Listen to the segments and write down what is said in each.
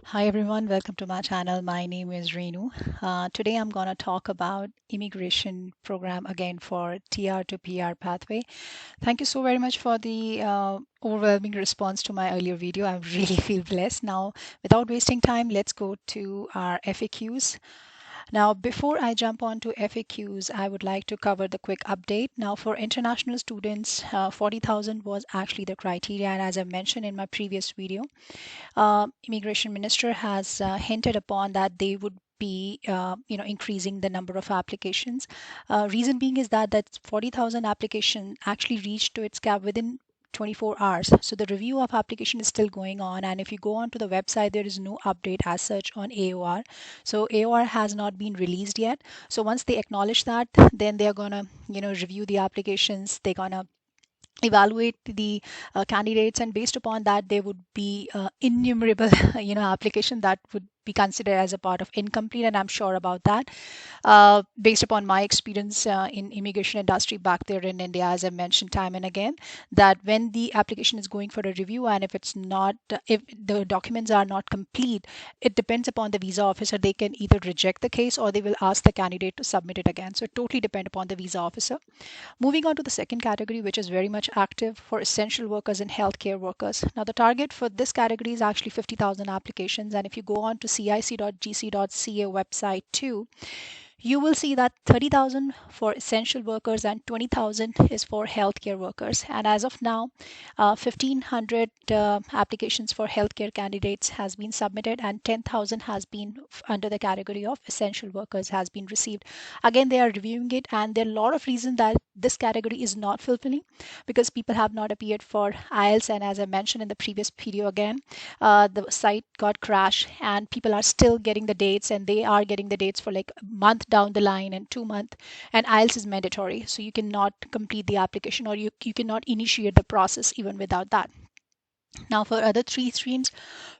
Hi everyone, welcome to my channel. My name is Renu. Today I'm going to talk about immigration program again for TR to PR pathway. Thank you so very much for the overwhelming response to my earlier video. I really feel blessed. Now, without wasting time, let's go to our FAQs. Now, before I jump on to FAQs, I would like to cover the quick update. Now, for international students, 40,000 was actually the criteria, and as I mentioned in my previous video, immigration minister has hinted upon that they would be increasing the number of applications. Reason being is that 40,000 application actually reached to its cap within 24 hours. So the review of application is still going on, and if you go onto the website, there is no update as such on AOR. So AOR has not been released yet. So once they acknowledge that, then they're gonna review the applications. They're gonna evaluate the candidates, and based upon that there would be innumerable application that would be considered as a part of incomplete, and I'm sure about that. Based upon my experience in immigration industry back there in India, as I mentioned time and again, that when the application is going for a review, and if the documents are not complete, it depends upon the visa officer. They can either reject the case or they will ask the candidate to submit it again. So it totally depends upon the visa officer. Moving on to the second category, which is very much active for essential workers and healthcare workers. Now, the target for this category is actually 50,000 applications. And if you go on to cic.gc.ca website too, you will see that 30,000 for essential workers and 20,000 is for healthcare workers. And as of now, 1,500 applications for healthcare candidates has been submitted, and 10,000 has been under the category of essential workers has been received. Again, they are reviewing it, and there are a lot of reasons that this category is not fulfilling because people have not appeared for IELTS. And as I mentioned in the previous video again, the site got crashed and people are still getting the dates, and they are getting the dates for like a month down the line and 2 months. And IELTS is mandatory, so you cannot complete the application, or you cannot initiate the process even without that. Now, for other three streams,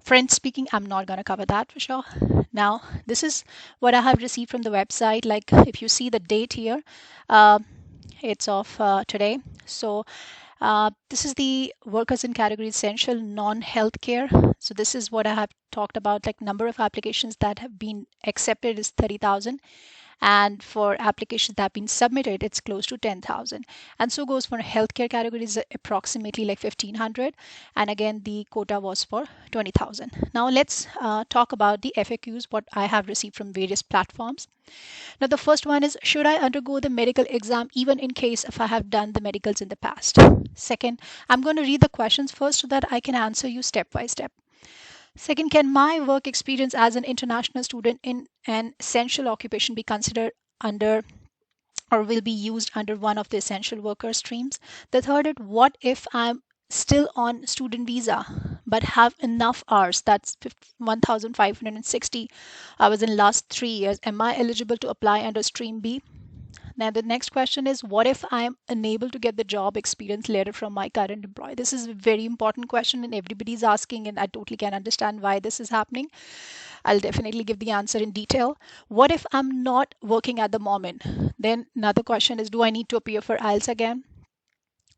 French speaking, I'm not going to cover that for sure. Now, this is what I have received from the website. Like, if you see the date here, uh, it's of today. So this is the workers in category essential non-healthcare. So this is what I have talked about, like number of applications that have been accepted is 30,000, and for applications that have been submitted it's close to 10,000. And so goes for healthcare categories, approximately like 1,500, and again the quota was for 20,000. Now let's talk about the FAQs what I have received from various platforms. Now, the first one is, should I undergo the medical exam even in case if I have done the medicals in the past? Second, I'm going to read the questions first so that I can answer you step by step. Second, can my work experience as an international student in an essential occupation be considered under or will be used under one of the essential worker streams? The third is, what if I'm still on student visa but have enough hours, that's 1,560 hours in last 3 years, am I eligible to apply under stream B? Now, the next question is, what if I'm unable to get the job experience letter from my current employer? This is a very important question, and everybody's asking, and I totally can understand why this is happening. I'll definitely give the answer in detail. What if I'm not working at the moment? Then another question is, do I need to appear for IELTS again?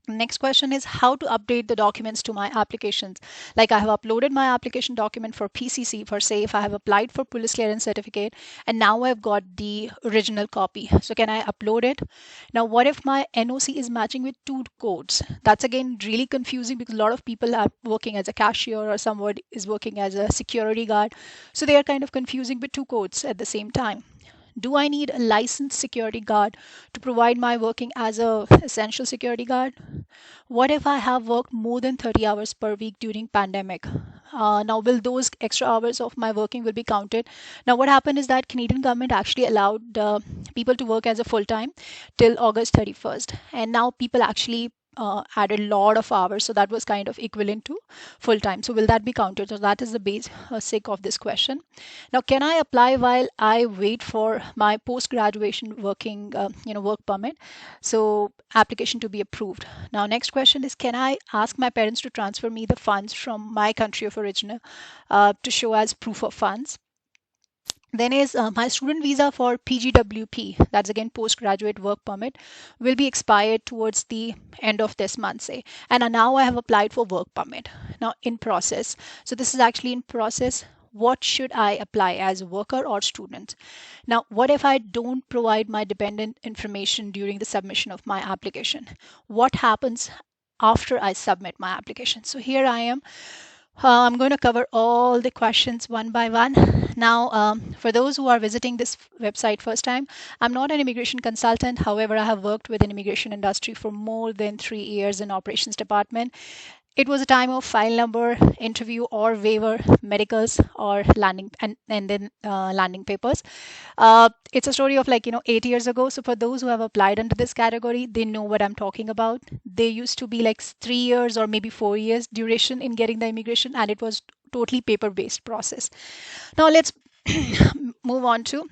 Next question is how to update the documents to my applications. Like, I have uploaded my application document for PCC, for say if I have applied for police clearance certificate, and now I've got the original copy. So can I upload it? Now, what if my NOC is matching with two codes? That's again really confusing because a lot of people are working as a cashier or someone is working as a security guard. So they are kind of confusing with two codes at the same time. Do I need a licensed security guard to provide my working as a essential security guard? What if I have worked more than 30 hours per week during pandemic? Now, will those extra hours of my working will be counted? Now, what happened is that Canadian government actually allowed people to work as a full time till August 31st, and now people actually added a lot of hours, so that was kind of equivalent to full time. So will that be counted? So that is the basic of this question. Now, can I apply while I wait for my post graduation working work permit? So application to be approved. Now, next question is, can I ask my parents to transfer me the funds from my country of origin to show as proof of funds? Then is my student visa for PGWP, that's again postgraduate work permit, will be expired towards the end of this month, say. And now I have applied for work permit. Now in process. So this is actually in process. what should I apply as worker or student? Now, what if I don't provide my dependent information during the submission of my application? What happens after I submit my application? So here I am. I'm going to cover all the questions one by one. Now, for those who are visiting this website first time, I'm not an immigration consultant. However, I have worked with an immigration industry for more than 3 years in operations department. It was a time of file number, interview or waiver, medicals or and then landing papers. It's a story of 8 years ago. So for those who have applied under this category, they know what I'm talking about. They used to be like 3 years or maybe 4 years duration in getting the immigration, and it was totally paper-based process. Now let's move on to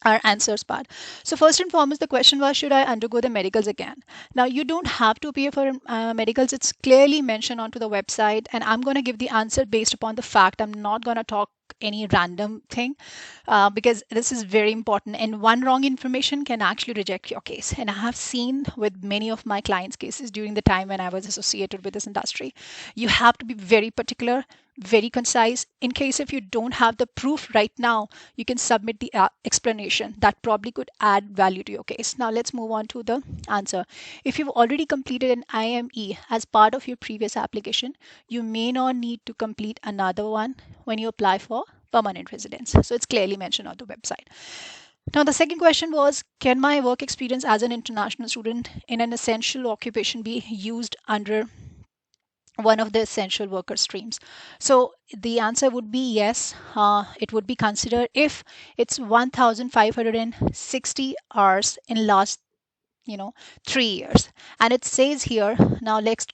our answers part. So first and foremost, the question was, should I undergo the medicals again? Now you don't have to pay for medicals. It's clearly mentioned onto the website, and I'm going to give the answer based upon the fact. I'm not going to talk any random thing because this is very important, and one wrong information can actually reject your case. And I have seen with many of my clients cases during the time when I was associated with this industry, you have to be very particular, very concise. In case if you don't have the proof right now, you can submit the explanation that probably could add value to your case. Now let's move on to the answer. If you've already completed an IME as part of your previous application, you may not need to complete another one when you apply for permanent residence. So it's clearly mentioned on the website. Now, the second question was, can my work experience as an international student in an essential occupation be used under one of the essential worker streams? So the answer would be yes. It would be considered if it's 1,560 hours in last 3 years. And it says here, now next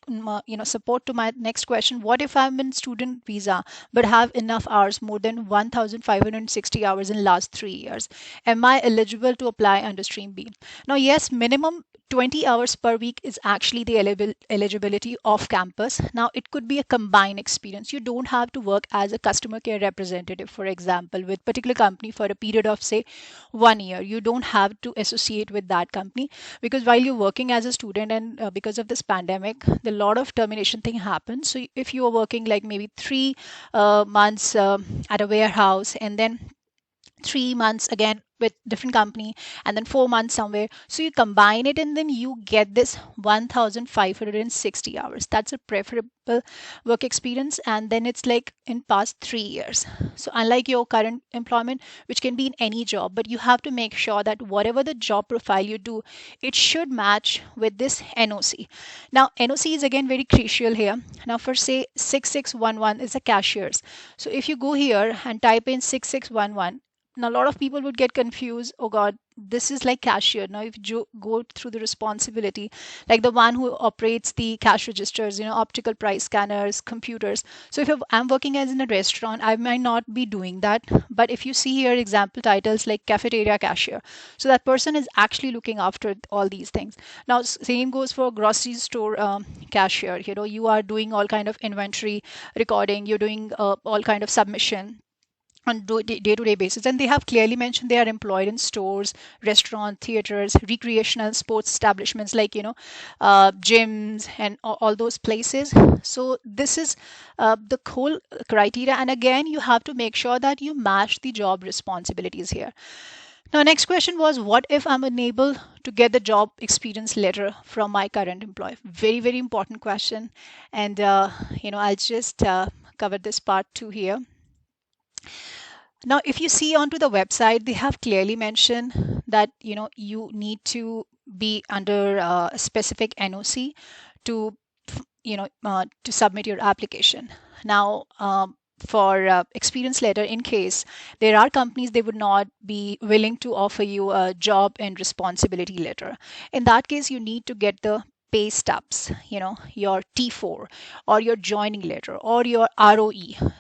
support to my next question, what if I'm in student visa but have enough hours, more than 1,560 hours in last 3 years? Am I eligible to apply under stream B? Now yes, minimum 20 hours per week is actually the eligibility off campus. Now it could be a combined experience. You don't have to work as a customer care representative, for example, with particular company for a period of say 1 year. You don't have to associate with that company, because while you're working as a student, and because of this pandemic, the lot of termination thing happens. So if you are working like maybe 3 months at a warehouse, and then 3 months again with different company, and then 4 months somewhere, so you combine it and then you get this 1,560 hours. That's a preferable work experience, and then it's like in past 3 years. So unlike your current employment, which can be in any job, but you have to make sure that whatever the job profile you do, it should match with this NOC. Now NOC is again very crucial here. Now for say 6611 is a cashiers. So if you go here and type in 6611, now a lot of people would get confused. Oh god, this is like cashier. Now if you go through the responsibility, like the one who operates the cash registers, optical price scanners, computers. So if I'm working as in a restaurant, I might not be doing that. But if you see here example titles like cafeteria cashier, so that person is actually looking after all these things. Now same goes for grocery store cashier. You are doing all kind of inventory recording, you're doing all kind of submission on day-to-day basis. And they have clearly mentioned they are employed in stores, restaurant, theaters, recreational sports establishments, like gyms and all those places. So this is the whole criteria, and again you have to make sure that you match the job responsibilities here. Now next question was, what if I'm unable to get the job experience letter from my current employer? Very, very important question. And I'll just cover this part too here. Now, if you see onto the website, they have clearly mentioned that you need to be under a specific NOC to to submit your application. Now, for experience letter, in case there are companies, they would not be willing to offer you a job and responsibility letter. In that case, you need to get the pay stubs, your T4 or your joining letter or your ROE.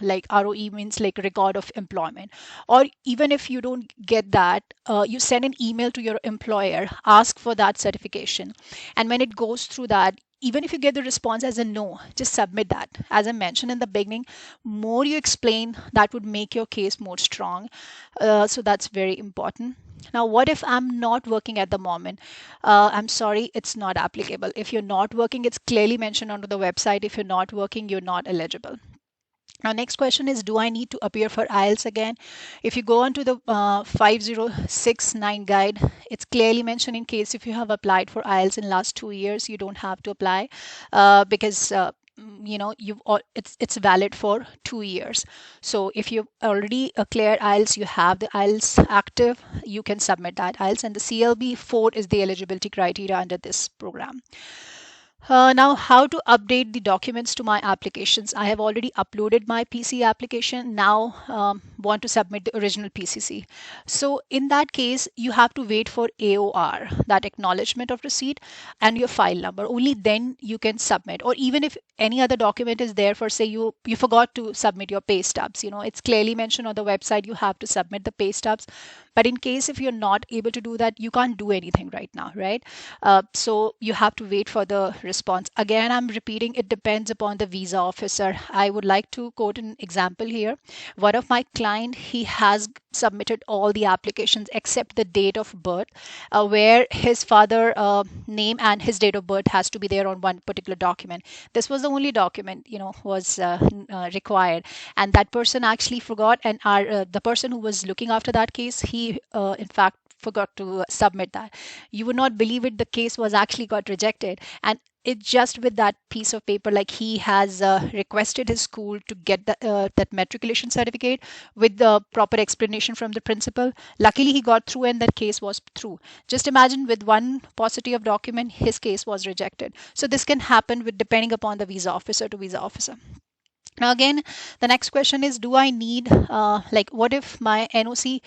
Like ROE means like record of employment. Or even if you don't get that, you send an email to your employer, ask for that certification. And when it goes through that, even if you get the response as a no, just submit that. As I mentioned in the beginning, more you explain, that would make your case more strong. So that's very important. Now, what if I'm not working at the moment? I'm sorry, it's not applicable. If you're not working, it's clearly mentioned on the website. If you're not working, you're not eligible. Our next question is, do I need to appear for IELTS again? If you go on to the 5069 guide, it's clearly mentioned in case if you have applied for IELTS in last 2 years, you don't have to apply because it's valid for 2 years. So if you've already cleared IELTS, you have the IELTS active, you can submit that IELTS, and the CLB 4 is the eligibility criteria under this program. Now, how to update the documents to my applications? I have already uploaded my PC application. Now, want to submit the original PCC. So, in that case, you have to wait for AOR, that acknowledgement of receipt, and your file number. Only then you can submit. Or even if any other document is there, for say you forgot to submit your pay stubs. It's clearly mentioned on the website you have to submit the pay stubs. But in case if you're not able to do that, you can't do anything right now, right? So you have to wait for the response. Again, I'm repeating, it depends upon the visa officer. I would like to quote an example here. One of my client, he has submitted all the applications except the date of birth, where his father name and his date of birth has to be there on one particular document. This was the only document was required, and that person actually forgot, and the person who was looking after that case, he in fact forgot to submit that. You would not believe it, the case was actually got rejected, and it just with that piece of paper, like he has requested his school to get that matriculation certificate with the proper explanation from the principal. Luckily he got through and that case was through. Just imagine, with one paucity of document, his case was rejected. So this can happen with depending upon the visa officer to visa officer. Now again, the next question is, do I need what if my NOC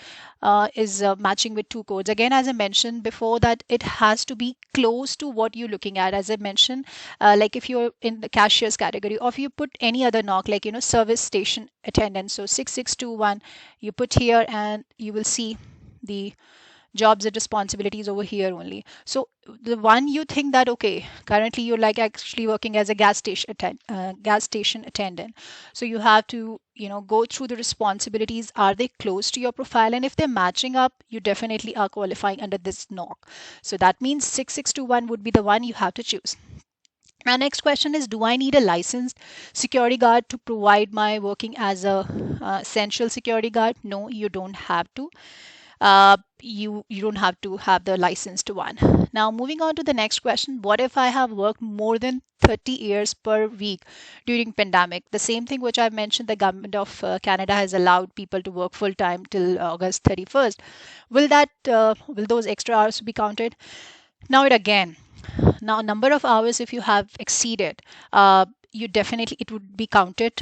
is matching with two codes? Again, as I mentioned before, that it has to be close to what you're looking at. As I mentioned, like if you're in the cashiers category, or if you put any other knock, like service station attendant, so 6621, you put here and you will see the jobs and responsibilities over here only. So the one you think that okay, currently you're like actually working as a gas station attendant, so you have to go through the responsibilities. Are they close to your profile? And if they're matching up, you definitely are qualifying under this knock. So that means 6621 would be the one you have to choose. My next question is, do I need a licensed security guard to provide my working as a essential security guard? No, you don't have to. You don't have to have the licensed one. Now moving on to the next question, what if I have worked more than 30 years per week during pandemic? The same thing which I've mentioned, the government of Canada has allowed people to work full time till August 31st. Will those extra hours be counted? Now number of hours if you have exceeded, you definitely, it would be counted.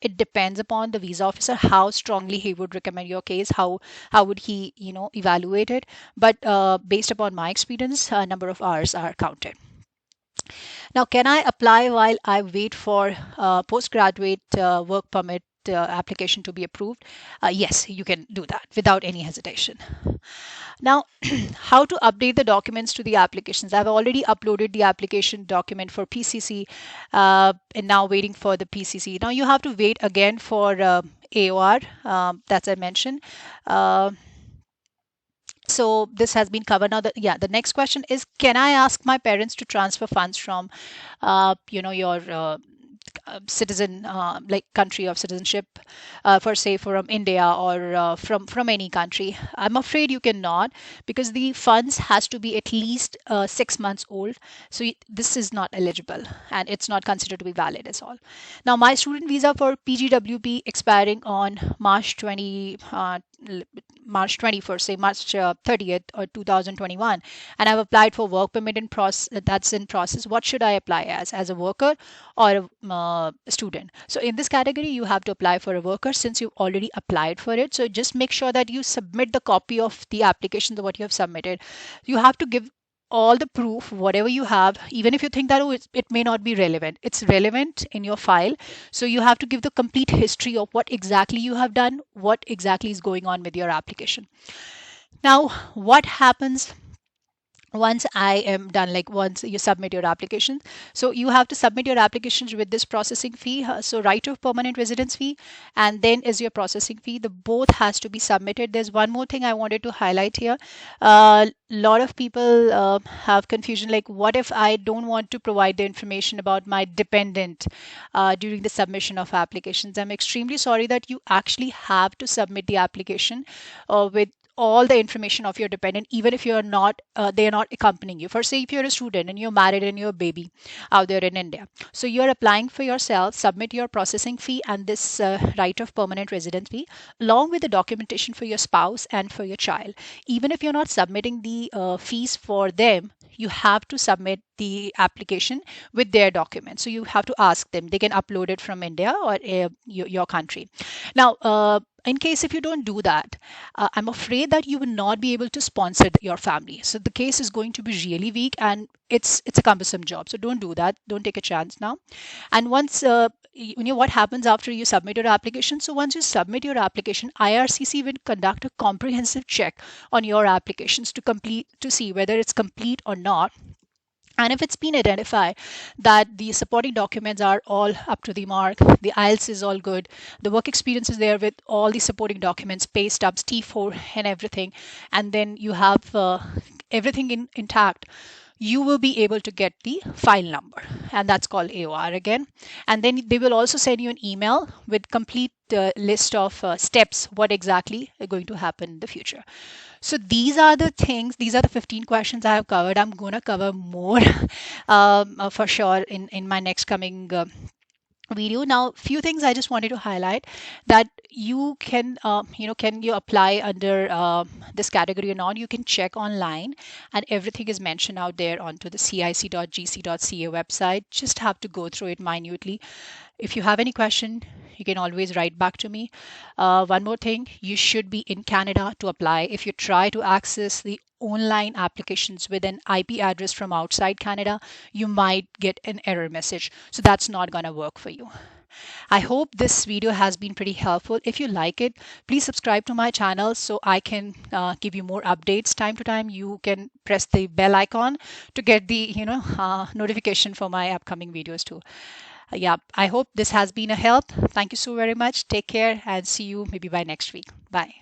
It depends upon the visa officer how strongly he would recommend your case, how would he evaluate it. But based upon my experience, number of hours are counted. Now, can I apply while I wait for postgraduate work permit application to be approved? Yes, you can do that without any hesitation. Now, how to update the documents to the applications? I've already uploaded the application document for PCC, and now waiting for the PCC. Now you have to wait again for AOR, that's I mentioned. So this has been covered. Now, the next question is, can I ask my parents to transfer funds from, your citizen, like country of citizenship, for say from India or from any country? I'm afraid you cannot, because the funds has to be at least 6 months old. So this is not eligible and it's not considered to be valid as all. Now my student visa for PGWP expiring on March 21st, say March 30th or 2021, and I've applied for work permit in process. That's in process. What should I apply as a worker or a student? So in this category, you have to apply for a worker since you've already applied for it. So just make sure that you submit the copy of the application that what you have submitted. You have to give all the proof, whatever you have, even if you think that it may not be relevant, it's relevant in your file. So you have to give the complete history of what exactly you have done, what exactly is going on with your application. Now, what happens once I am done, like once you submit your application. So you have to submit your applications with this processing fee. So right of permanent residence fee, and then is your processing fee. The both has to be submitted. There's one more thing I wanted to highlight here. A lot of people have confusion, like what if I don't want to provide the information about my dependent during the submission of applications. I'm extremely sorry that you actually have to submit the application with all the information of your dependent, even if you're not they are not accompanying you. For say if you're a student and you're married and you're a baby out there in India, so you're applying for yourself, submit your processing fee and this right of permanent residence fee along with the documentation for your spouse and for your child. Even if you're not submitting the fees for them, you have to submit the application with their documents. So you have to ask them, they can upload it from India or your country. Now in case if you don't do that, I'm afraid that you will not be able to sponsor your family. So the case is going to be really weak, and it's a cumbersome job. So don't do that. Don't take a chance now. And once you know what happens after you submit your application. So once you submit your application, IRCC will conduct a comprehensive check on your applications to complete to see whether it's complete or not. And if it's been identified that the supporting documents are all up to the mark, the IELTS is all good, the work experience is there with all the supporting documents, pay stubs, T4, and everything, and then you have everything intact, you will be able to get the file number, and that's called AOR again. And then they will also send you an email with complete list of steps what exactly are going to happen in the future. So these are the things, these are the 15 questions I have covered. I'm going to cover more for sure in my next coming video. Now few things I just wanted to highlight, that you can can you apply under this category or not. You can check online, and everything is mentioned out there onto the cic.gc.ca website. Just have to go through it minutely. If you have any question, you can always write back to me. One more thing, you should be in Canada to apply. If you try to access the online applications with an IP address from outside Canada, you might get an error message. So that's not going to work for you. I hope this video has been pretty helpful. If you like it, please subscribe to my channel so I can give you more updates time to time. You can press the bell icon to get the notification for my upcoming videos too. Yeah, I hope this has been a help. Thank you so very much. Take care and see you maybe by next week. Bye.